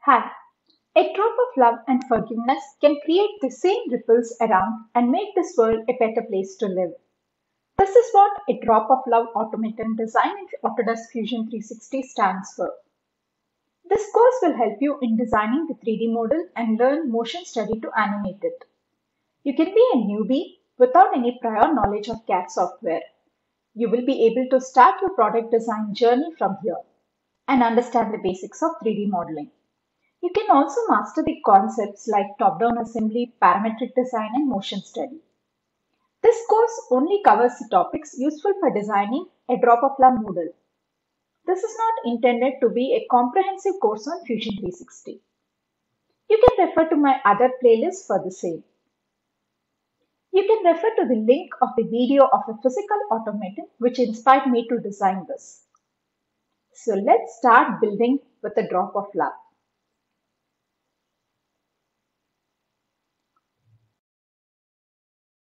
Hi. A drop of love and forgiveness can create the same ripples around and make this world a better place to live. This is what a drop of love automaton design in Autodesk Fusion 360 stands for. This course will help you in designing the 3D model and learn motion study to animate it. You can be a newbie without any prior knowledge of CAD software. You will be able to start your product design journey from here and understand the basics of 3D modeling. You can also master the concepts like top-down assembly, parametric design, and motion study. This course only covers the topics useful for designing a drop-of-love model. This is not intended to be a comprehensive course on Fusion 360. You can refer to my other playlists for the same. You can refer to the link of the video of a physical automaton which inspired me to design this. So let's start building with a drop of love.